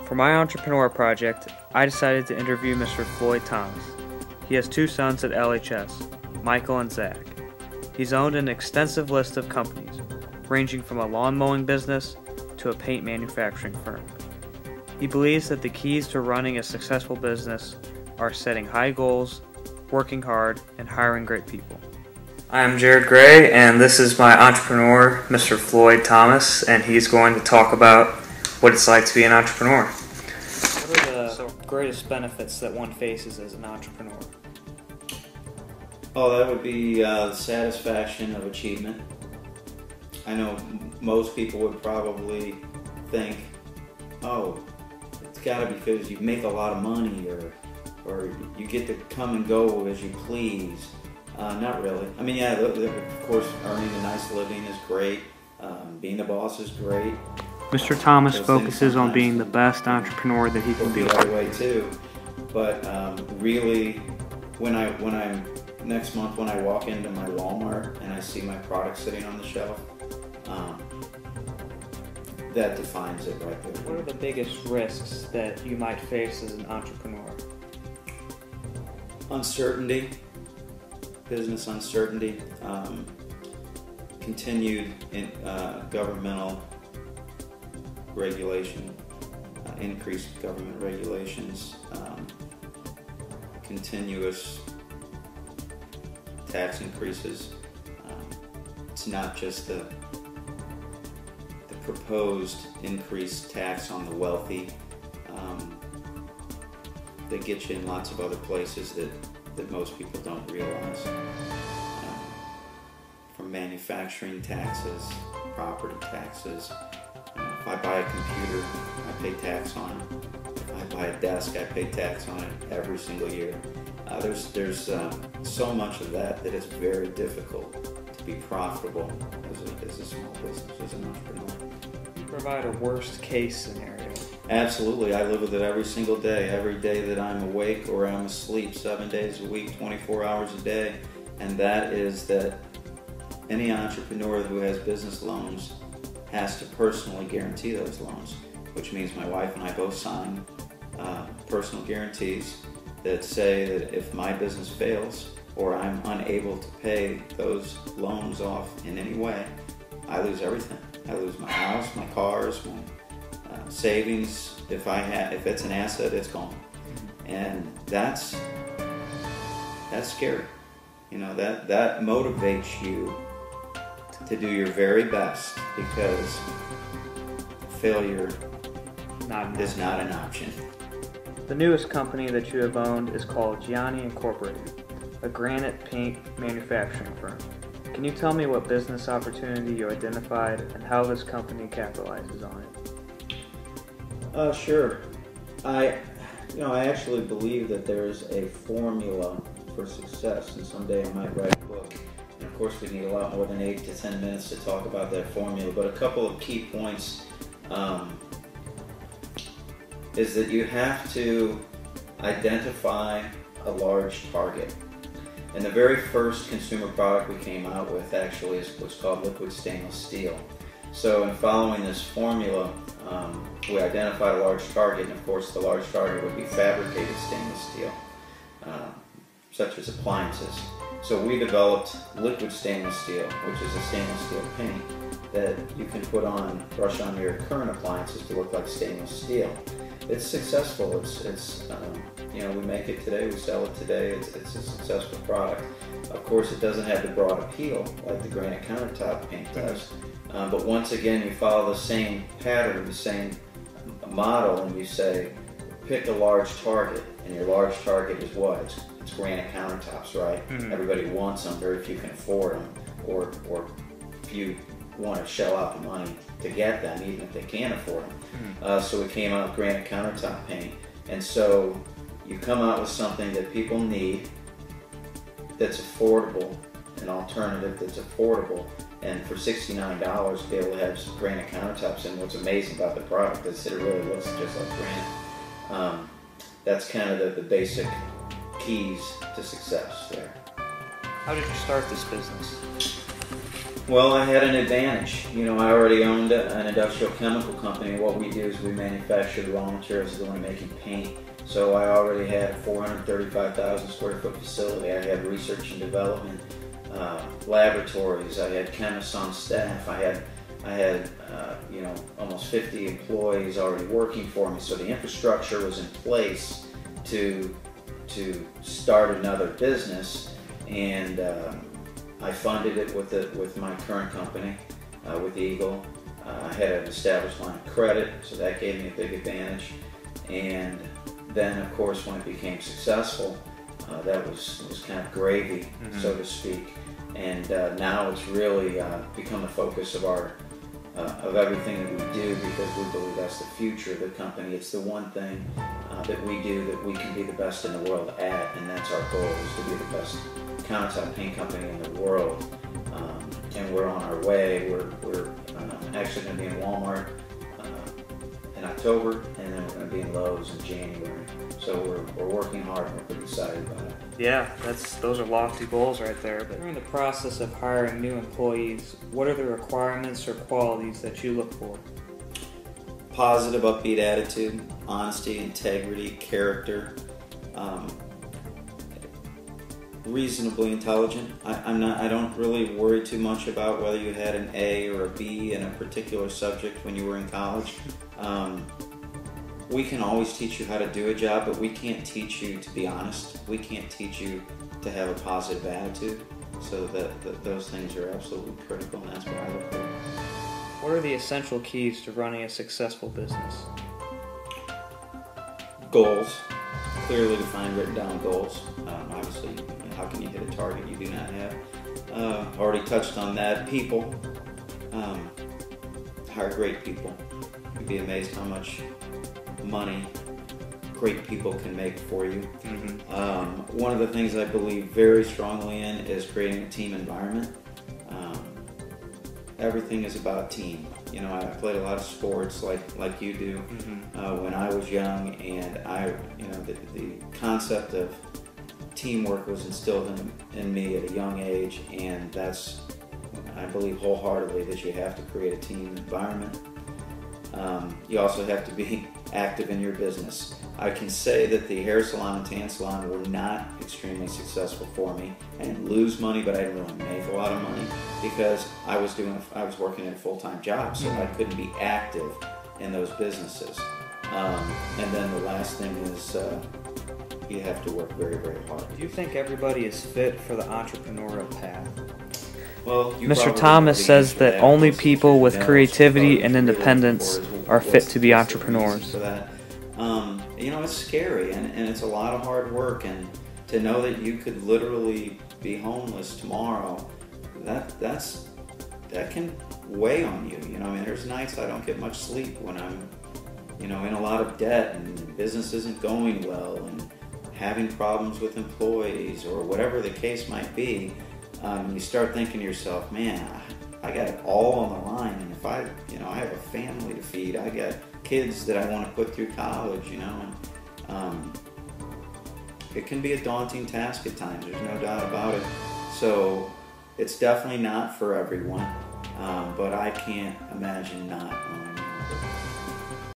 For my entrepreneur project, I decided to interview Mr. Floyd Thomas. He has two sons at LHS, Michael and Zach. He's owned an extensive list of companies, ranging from a lawn mowing business to a paint manufacturing firm. He believes that the keys to running a successful business are setting high goals, working hard, and hiring great people. I'm Jared Gray, and this is my entrepreneur, Mr. Floyd Thomas, and he's going to talk about what it's like to be an entrepreneur. What are the greatest benefits that one faces as an entrepreneur? Oh, that would be the satisfaction of achievement. I know most people would probably think, oh, it's got to be because you make a lot of money or you get to come and go as you please. Not really. I mean, yeah, of course, earning a nice living is great. Being the boss is great. Mr. Thomas focuses on being the best entrepreneur that he can be. The other way too, but really, next month when I walk into my Walmart and I see my product sitting on the shelf, that defines it right there. What are the biggest risks that you might face as an entrepreneur? Uncertainty, business uncertainty, continued governmental regulation, increased government regulations, continuous tax increases. It's not just the proposed increased tax on the wealthy. They get you in lots of other places that most people don't realize. From manufacturing taxes, property taxes. If I buy a computer, I pay tax on it. If I buy a desk, I pay tax on it every single year. There's so much of that it's very difficult to be profitable as a small business, as an entrepreneur. You provide a worst case scenario. Absolutely. I live with it every single day. Every day that I'm awake or I'm asleep, 7 days a week, 24 hours a day. And that is that any entrepreneur who has business loans has to personally guarantee those loans, which means my wife and I both sign personal guarantees that say that if my business fails or I'm unable to pay those loans off in any way, I lose everything. I lose my house, my cars, my savings. If it's an asset, it's gone. And that's scary. You know, that motivates you to do your very best, because failure is not an option. The newest company that you have owned is called Gianni Incorporated, a granite paint manufacturing firm. Can you tell me what business opportunity you identified and how this company capitalizes on it? Sure. I actually believe that there's a formula for success, and someday I might write a book. And of course, we need a lot more than 8 to 10 minutes to talk about that formula. But a couple of key points is that you have to identify a large target. And the very first consumer product we came out with actually is what's called liquid stainless steel. So in following this formula, we identified a large target, and of course the large target would be fabricated stainless steel, such as appliances. So we developed liquid stainless steel, which is a stainless steel paint that you can brush on your current appliances to look like stainless steel. It's successful. We make it today, we sell it today. It's a successful product. Of course, it doesn't have the broad appeal like the granite countertop paint does. But once again, you follow the same pattern, the same model, and you say, pick a large target. And your large target is what? It's granite countertops, right? Mm-hmm. Everybody wants them. Very few can afford them, or few want to shell out the money to get them, even if they can't afford them. Mm-hmm. So we came out with granite countertop paint. And so you come out with something that people need, that's affordable, an alternative that's affordable, and for $69 to be able to have some granite countertops. And what's amazing about the product is that it really looks just like granite. That's kind of the basic keys to success there. How did you start this business? Well, I had an advantage. You know, I already owned an industrial chemical company. What we do is we manufacture the raw materials that we're making paint. So I already had a 435,000 square foot facility. I had research and development laboratories. I had chemists on staff. I had you know, almost 50 employees already working for me. So the infrastructure was in place to start another business, and I funded it with my current company, with Eagle. I had an established line of credit, so that gave me a big advantage. And then, of course, when it became successful, that was kind of gravy, so to speak. And now it's really become the focus of of everything that we do, because we believe that's the future of the company. It's the one thing that we do that we can be the best in the world at, and that's our goal, is to be the best countertop paint company in the world. And we're on our way. We're actually going to be in Walmart in October, and then we're going to be in Lowe's in January. So we're working hard, and we're pretty excited about it. Yeah, those are lofty goals right there. But during the process of hiring new employees, what are the requirements or qualities that you look for? Positive, upbeat attitude, honesty, integrity, character, reasonably intelligent. I don't really worry too much about whether you had an A or a B in a particular subject when you were in college. We can always teach you how to do a job, but we can't teach you to be honest. We can't teach you to have a positive attitude. So that those things are absolutely critical, and that's what I look for. What are the essential keys to running a successful business? Goals. Clearly defined, written down goals. Obviously, how can you hit a target you do not have? Already touched on that. People. Hire great people. You'd be amazed how much money great people can make for you. One of the things I believe very strongly in is creating a team environment. Everything is about team. You know, I played a lot of sports like you do when I was young, and the concept of teamwork was instilled in me at a young age, and I believe wholeheartedly that you have to create a team environment. You also have to be active in your business. I can say that the hair salon and tan salon were not extremely successful for me. I didn't lose money, but I didn't really make a lot of money because I was working in a full-time job, so I couldn't be active in those businesses. And then the last thing is you have to work very, very hard. Do you think everybody is fit for the entrepreneurial path? Well, Mr. Thomas says that only people with creativity and independence are fit to be entrepreneurs. You know, it's scary, and it's a lot of hard work, and to know that you could literally be homeless tomorrow, that can weigh on you. You know, I mean, there's nights I don't get much sleep when I'm, you know, in a lot of debt and business isn't going well and having problems with employees or whatever the case might be. You start thinking to yourself, man, I got it all on the line, and if I have a family to feed, I got kids that I want to put through college, you know, and it can be a daunting task at times, there's no doubt about it. So it's definitely not for everyone, but I can't imagine not